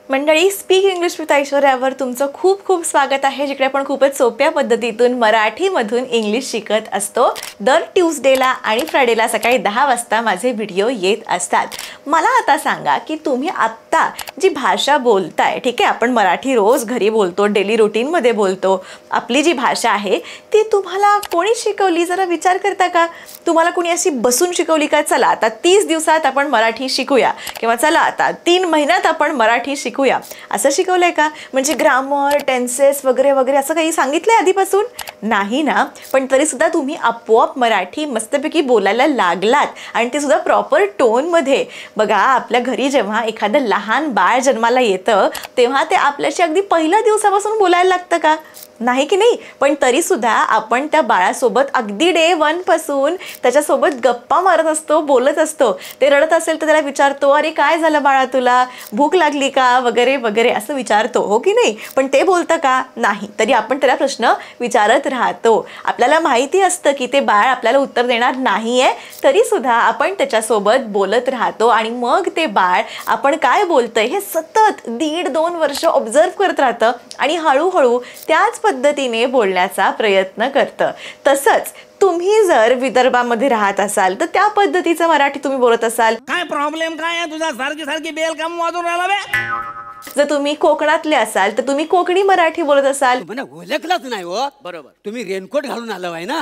मंडळी, speak English with ऐश्वर्यावर तुमचं खूप खूप स्वागत आहे, जिकडे आपण खूपच सोप्या पद्धतीतून मराठीमधून इंग्लिश शिकत असतो. दर ट्यूसडेला आणि फ्रायडेला सकाळी 10 वाजता माझे व्हिडिओ येत असतात. मला आता सांगा की तुम्ही आत्ता जी भाषा बोलताय, ठीक आहे, आपण मराठी रोज घरी बोलतो, डेली रुटीनमध्ये बोलतो, आपली जी भाषा आहे ती तुम्हाला कोणी शिकवली? जरा विचार करता का? तुम्हाला कोणी अशी बसून शिकवली का? चला आता 30 दिवसात आपण मराठी शिकूया, किंवा चला आता 3 महिन्यात आपण मराठी शिकूया, असं शिकवलंय का? म्हणजे ग्रामर, टेन्सेस वगैरे वगैरे असं काही सांगितलंय आधीपासून? नाही ना. पण तरी सुद्धा तुम्ही आपोआप मराठी मस्तपैकी बोलायला लागलात, आणि ते सुद्धा प्रॉपर टोनमध्ये. बघा, आपल्या घरी जेव्हा एखादं लहान बाळ जन्माला येतं तेव्हा ते आपल्याशी अगदी पहिल्या दिवसापासून बोलायला लागतं का? नाही की नाही. पण तरी सुद्धा आपण त्या बाळासोबत अगदी डे 1 पासून त्याच्यासोबत गप्पा मारत असतो, बोलत असतो. ते रडत असेल तर त्याला विचारतो, अरे काय झालं बाळा, तुला भूक लागली का, वगैरे वगैरे असं विचारतो, हो की नाही. पण ते बोलतं का? नाही. तरी आपण त्याला प्रश्न विचारत राहतो. आपल्याला माहिती असतं की ते बाळ आपल्याला उत्तर देणार नाहीये, तरी सुद्धा आपण त्याच्यासोबत बोलत राहतो. आणि मग ते बाळ आपण काय बोलतंय हे सतत 1.5-2 वर्ष ऑब्झर्व करत राहतं, आणि हळूहळू त्याच पद्धतीने बोलण्याचा प्रयत्न करतं. तसंच तुम्ही जर विदर्भामध्ये राहत असाल तर त्या पद्धतीचं मराठी तुम्ही बोलत असाल. काय प्रॉब्लेम काय आहे तुझा? सारखी सारखी बेल काम वाजून राहिला बे. जर तुम्ही कोकणातले असाल तर तुम्ही कोकणी मराठी बोलत असाल. मला ओळखलंच नाही हो. बरोबर, तुम्ही रेनकोट घालून आलो आहे ना.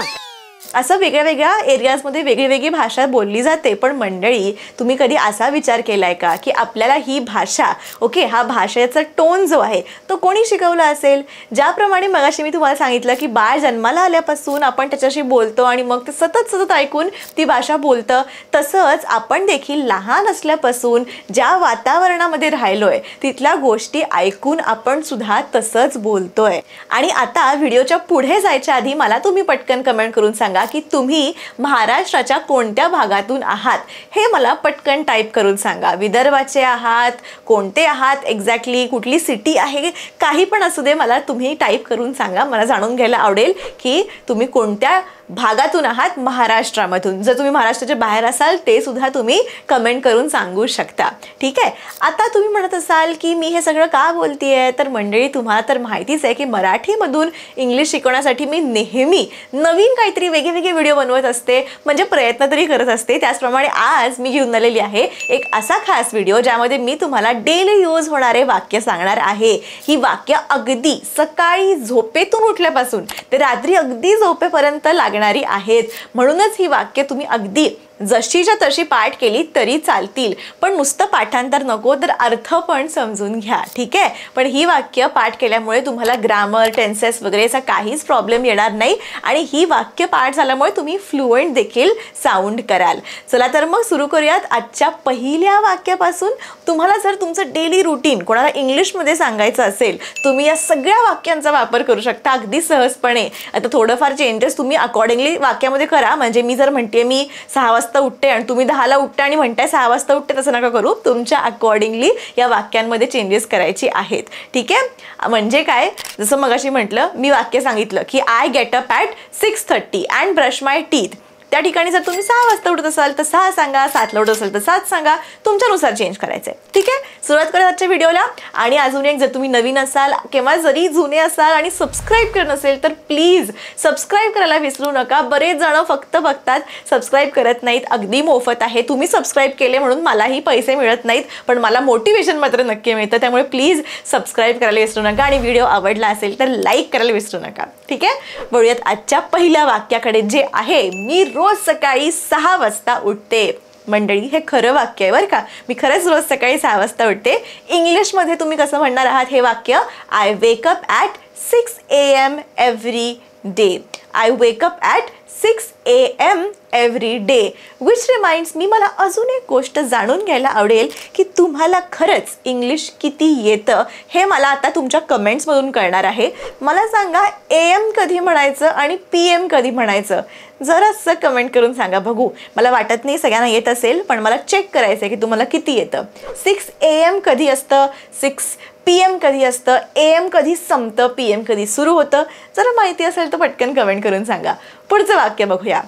असं वेगळ्या वेगळ्या एरियाजमध्ये वेगळी वेगळी भाषा बोलली जाते. पण मंडळी, तुम्ही कधी असा विचार केलाय का की आपल्याला ही भाषा, ओके, हा भाषेचा टोन जो आहे तो कोणी शिकवला असेल? ज्याप्रमाणे मगाशी मी तुम्हाला सांगितलं की बाळ जन्माला आल्यापासून आपण त्याच्याशी बोलतो आणि मग ते सतत सतत ऐकून ती भाषा बोलतं, तसंच आपण देखील लहान असल्यापासून ज्या वातावरणामध्ये राहिलोय तिथल्या गोष्टी ऐकून आपण सुद्धा तसंच बोलतोय. आणि आता व्हिडिओच्या पुढे जायच्या आधी मला तुम्ही पटकन कमेंट करून सांगा की तुम्ही महाराष्ट्राच्या कोणत्या भागातून आहात, हे मला पटकन टाईप करून सांगा. विदर्भाचे आहात, कोणते आहात एक्झॅक्टली, कुठली सिटी आहे, काही पण असू दे, मला तुम्ही टाईप करून सांगा. मला जाणून घ्यायला आवडेल की तुम्ही कोणत्या भागातून आहात महाराष्ट्रामधून. जर तुम्ही महाराष्ट्राच्या बाहेर असाल ते सुद्धा तुम्ही कमेंट करून सांगू शकता, ठीक आहे. आता तुम्ही म्हणत असाल की मी हे सगळं का बोलतेय, तर मंडळी तुम्हाला तर माहितीच आहे की मराठीमधून इंग्लिश शिकवण्यासाठी मी नेहमी नवीन काहीतरी वेगळे व्हिडिओ बनवत असते, म्हणजे प्रयत्न तरी करत असते. त्याचप्रमाणे आज मी घेऊन आलेली आहे एक असा खास व्हिडिओ ज्यामध्ये मी तुम्हाला डेली यूज होणारे वाक्य सांगणार आहे. ही वाक्य अगदी सकाळी झोपेतून उठल्यापासून ते रात्री अगदी झोपेपर्यंत लागणारी आहेत. म्हणूनच ही वाक्य तुम्ही अगदी जशीच्या तशी पाठ केली तरी चालतील, पण नुसतं पाठांतर नको, तर अर्थ पण समजून घ्या, ठीक आहे. पण ही वाक्य पाठ केल्यामुळे तुम्हाला ग्रामर, टेन्सेस वगैरे असा काहीच प्रॉब्लेम येणार नाही, आणि ही वाक्य पाठ झाल्यामुळे तुम्ही फ्लुएंट देखील साऊंड कराल. चला तर मग सुरू करूयात आजच्या पहिल्या वाक्यापासून. तुम्हाला जर तुमचं डेली रुटीन कोणाला इंग्लिशमध्ये सांगायचं असेल, तुम्ही या सगळ्या वाक्यांचा वापर करू शकता अगदी सहजपणे. आता थोडंफार चेंजेस तुम्ही अकॉर्डिंगली वाक्यामध्ये करा. म्हणजे मी जर म्हणते मी 6 वाजता उठते आणि तुम्ही 10ला उठते आणि म्हणताय 6 वाजता उठते, तसं नका करू. तुमच्या अकॉर्डिंगली या वाक्यांमध्ये चेंजेस करायची आहेत, ठीक आहे. म्हणजे काय, जसं मगाशी म्हटलं, मी वाक्य सांगितलं की I get up at 6:30 and brush my teeth. त्या ठिकाणी जर तुम्ही 6 वाजता उठत असाल तर 6 सांगा, 7ला उठत असाल तर 7 सांगा. तुमच्यानुसार चेंज करायचं आहे, ठीक आहे. सुरुवात करूया आजच्या व्हिडिओला. आणि अजून एक, जर तुम्ही नवीन असाल किंवा जरी जुने असाल आणि सबस्क्राईब केलं नसेल तर प्लीज सबस्क्राईब करायला विसरू नका. बरेच जण फक्त बघतात, सबस्क्राईब करत नाहीत. अगदी मोफत आहे. तुम्ही सबस्क्राईब केले म्हणून मलाही पैसे मिळत नाहीत, पण मला मोटिवेशन मात्र नक्की मिळतं. त्यामुळे प्लीज सबस्क्राईब करायला विसरू नका, आणि व्हिडिओ आवडला असेल तर लाईक करायला विसरू नका, ठीक आहे. वळूयात आजच्या पहिल्या वाक्याकडे, जे आहे मी रोज सकाळी 6 वाजता उठते. मंडळी, हे खरं वाक्य आहे बरं का. मी खरंच रोज सकाळी 6 वाजता उठते. इंग्लिशमध्ये तुम्ही कसं म्हणणार आहात हे वाक्य? I wake up at 6 AM every day. I wake up at 6 AM every day. Which reminds me, मला अजून एक गोष्ट जाणून घ्यायला आवडेल की तुम्हाला खरंच इंग्लिश किती येतं हे मला आता तुमच्या कमेंट्समधून कळणार आहे. मला सांगा, AM कधी म्हणायचं आणि PM कधी म्हणायचं? जरासं कमेंट करून सांगा, बघू. मला वाटत नाही सगळ्यांना येत असेल, पण मला चेक करायचं आहे की तुम्हाला किती येतं. 6 AM कधी असतं, 6 PM कधी असतं, AM कधी संपतं, PM कधी सुरू होतं? जरा माहिती असेल तर पटकन कमेंट करून सांगा. पुढचं वाक्य बघूया.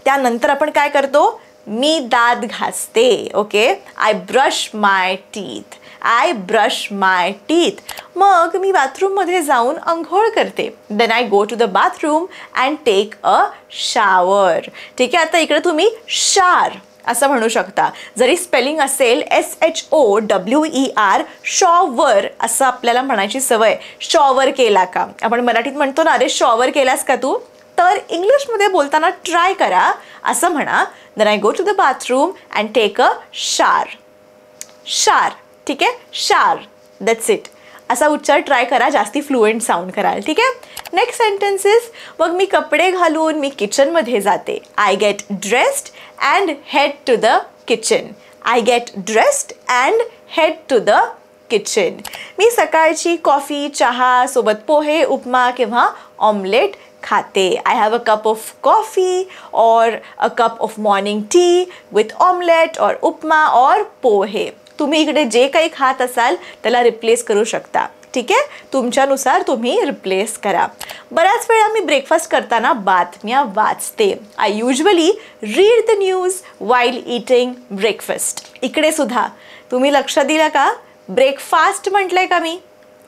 त्यानंतर आपण काय करतो? मी दात घासते. Okay, I brush my teeth. I brush my teeth. मग मी बाथरूममध्ये जाऊन अंघोळ करते. Then I go to the bathroom and take a shower. ठीक आहे, आता इकडे तुम्ही शार असं म्हणू शकता. जरी स्पेलिंग असेल SHOWER, शॉवर असं आपल्याला म्हणायची सवय. शॉवर केला का, आपण मराठीत म्हणतो ना, अरे शॉवर केलास का तू, तर इंग्लिशमध्ये बोलताना ट्राय करा, असं म्हणा, then I go to the bathroom and take a shower. Shower, ठीक आहे, शार, दॅट्स इट. असा उच्चार ट्राय करा, जास्ती फ्लुएंट साऊंड कराल. ठीक आहे. Next sentences. मग मी कपडे घालून मी किचनमध्ये जाते. I get dressed and head to the kitchen. I get dressed and head to the kitchen. मी सकाळची कॉफी, चहा सोबत पोहे, उपमा किंवा ऑमलेट खाते. I have a cup of coffee और a cup of morning tea with omelette और उपमा और पोहे. तुम्ही इकडे जे काही खात असाल त्याला रिप्लेस करू शकता. ठीक आहे, तुमच्यानुसार तुम्ही रिप्लेस करा. बऱ्याच वेळा मी ब्रेकफास्ट करताना बातम्या वाचते. I usually read the news while eating breakfast. इकडे सुद्धा तुम्ही लक्ष दिलं का, ब्रेकफास्ट म्हटलंय का मी,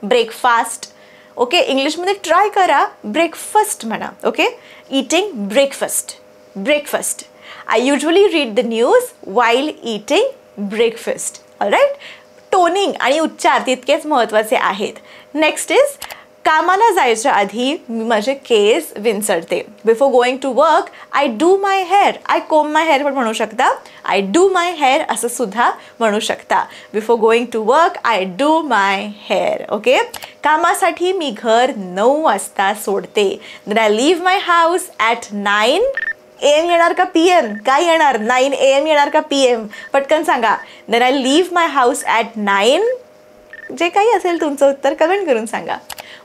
ब्रेकफास्ट. ओके, इंग्लिशमध्ये ट्राय करा, ब्रेकफास्ट म्हणा. Okay, eating breakfast, breakfast. I usually read the news while eating breakfast. All right, toning आणि उच्चार तितकेच महत्त्वाचे आहेत. नेक्स्ट इज, कामाला जायच्या आधी मी माझे केस विंचरते. Before going to work I do my hair. I comb my hair पण म्हणू शकता, आय डू माय हेअर असं सुद्धा म्हणू शकता. Before going to work I do my hair. Okay, कामासाठी मी घर 9 वाजता सोडते. Then I leave my house at 9 AM येणार का PM? काय येणार, 9 AM येणार का PM? पटकन सांगा. Then I leave my house at 9. जे काही असेल तुमचं उत्तर कमेंट करून सांगा.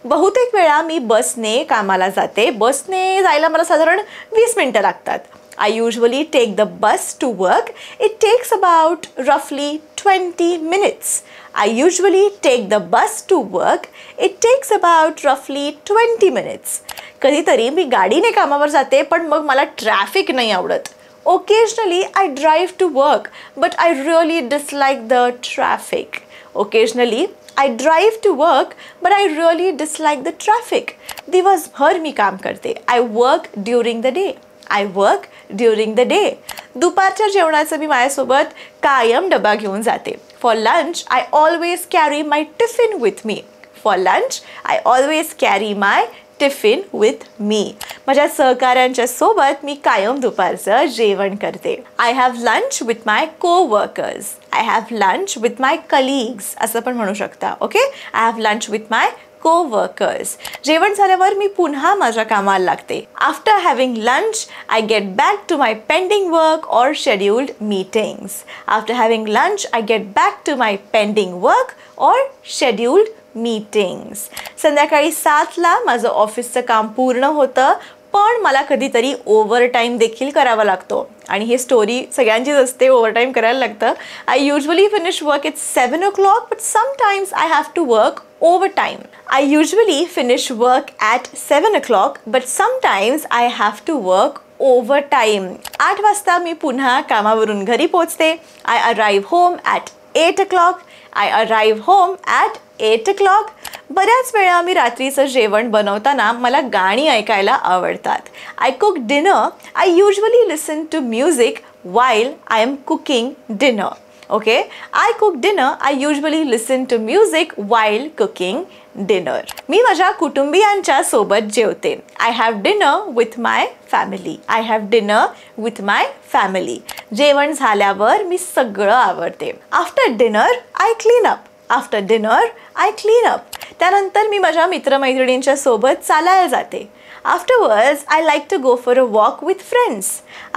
बहुतेक वेळा मी बसने कामाला जाते. बसने जायला मला साधारण 20 मिनटं लागतात. I usually take the bus to work. It takes about रफली 20 minutes. I usually take the bus to work. It takes about roughly 20 minutes. कधीतरी मी गाडीने कामावर जाते, पण मग मला ट्रॅफिक नाही आवडत. Occasionally I drive to work, but I really dislike the traffic. Occasionally I drive to work, but I really dislike the traffic. दिवसभर मी काम करते. I work during the day. I work during the day. दुपारच्या जेवणाचं मी माझ्यासोबत कायम डबा घेऊन जाते. For lunch, I always carry my tiffin with me. For lunch, I always carry my tiffin with me. माझ्या सहकाऱ्यांच्या सोबत मी कायम दुपारचं जेवण करते. I have lunch with my co-workers. I have lunch with my colleagues. असं पण म्हणू शकता. Okay, I have lunch with my co-workers. जेवण झाल्यावर मी पुन्हा माझ्या कामाला लागते. After having lunch, I get back to my pending work or scheduled meetings. After having lunch, I get back to my pending work or scheduled meetings. संध्याकाळी 7ला माझं ऑफिसचं काम पूर्ण होतं, पण मला कधीतरी ओव्हरटाईम देखील करावा लागतो. आणि ही स्टोरी सगळ्यांचीच असते, ओव्हरटाईम करायला लागतं. I usually finish work at 7 o'clock, but sometimes I have to work overtime. I usually finish work at 7 o'clock, but sometimes I have to work overtime. 8 वाजता मी पुन्हा कामावरून घरी पोहोचते. I arrive home at 8 o'clock. I arrive home at 8 o'clock. बऱ्याच वेळा मी रात्रीचं जेवण बनवताना मला गाणी ऐकायला आवडतात. I cook dinner. I usually listen to music while I am cooking dinner. Okay, I cook dinner. I usually listen to music while cooking dinner. मी माझ्या कुटुंबियांच्या सोबत जेवते. I have dinner with my family. I have dinner with my family. जेवण झाल्यावर मी सगळं आवरते. After dinner, I clean up. After dinner, I clean up. त्यानंतर मी माझ्या मित्रमैत्रिणींच्या सोबत चालायला जाते. Afterwards, I like to go for a walk with friends.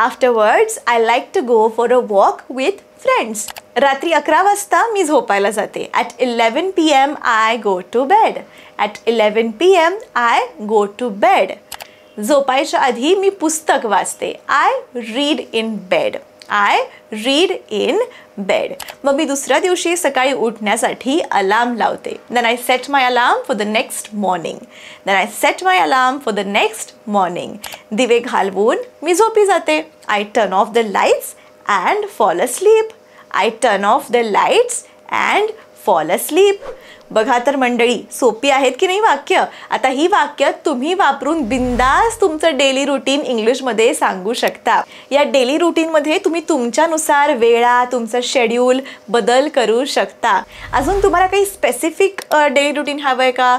Afterwards, I like to go for a walk with friends. रात्री 11 वाजता मी झोपायला जाते. At 11 PM, I go to bed. At 11 PM, I go to bed. झोपायच्या आधी मी पुस्तक वाचते. I read in bed. I read in bed. मग मी दुसऱ्या दिवशी सकाळी उठण्यासाठी अलार्म लावते. Then I set my alarm for the next morning. Then I set my alarm for the next morning. दिवे घालवून मी झोपी जाते. I turn off the lights and fall asleep. I turn off the lights and fall asleep. बघा तर मंडळी, सोपी आहेत की नाही वाक्य. आता ही वाक्य तुम्ही वापरून बिंदास तुमचं डेली रुटीन इंग्लिशमध्ये सांगू शकता. या डेली रुटीनमध्ये तुम्ही तुमच्यानुसार वेळा, तुमचं शेड्यूल बदल करू शकता. अजून तुम्हाला काही स्पेसिफिक डेली रुटीन हवं आहे का?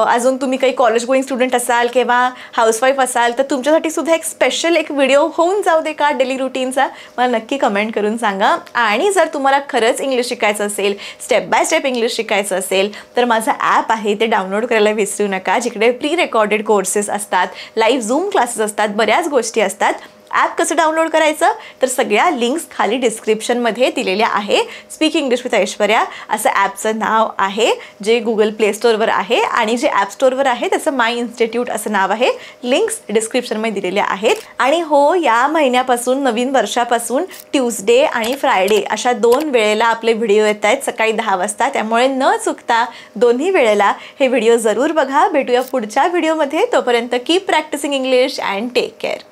अजून तुम्ही काही कॉलेज गोईंग स्टुडंट असाल किंवा हाऊसवाईफ असाल तर तुमच्यासाठी सुद्धा एक स्पेशल एक व्हिडिओ होऊन जाऊ दे का डेली रुटीनचा? मला नक्की कमेंट करून सांगा. आणि जर तुम्हाला खरंच इंग्लिश शिकायचं असेल, स्टेप बाय स्टेप इंग्लिश शिकायचं असेल तर माझं ॲप आहे ते डाउनलोड करायला विसरू नका, जिकडे प्री रेकॉर्डेड कोर्सेस असतात, लाईव्ह झूम क्लासेस असतात, बऱ्याच गोष्टी असतात. ॲप कसं डाउनलोड करायचं तर सगळ्या लिंक्स खाली डिस्क्रिप्शनमध्ये दिलेल्या आहे. स्पीक इंग्लिश विथ ऐश्वर्या असं ॲपचं नाव आहे, जे गुगल प्ले स्टोअरवर आहे आणि जे ॲप स्टोअरवर आहे त्याचं माय इन्स्टिट्यूट असं नाव आहे. लिंक्स डिस्क्रिप्शनमध्ये दिलेल्या आहेत. आणि हो, या महिन्यापासून, नवीन वर्षापासून ट्यूसडे आणि फ्रायडे अशा 2 वेळेला आपले व्हिडिओ येत आहेत सकाळी 10 वाजता. त्यामुळे न चुकता दोन्ही वेळेला हे व्हिडिओ जरूर बघा. भेटूया पुढच्या व्हिडिओमध्ये. तोपर्यंत keep practising English and take care.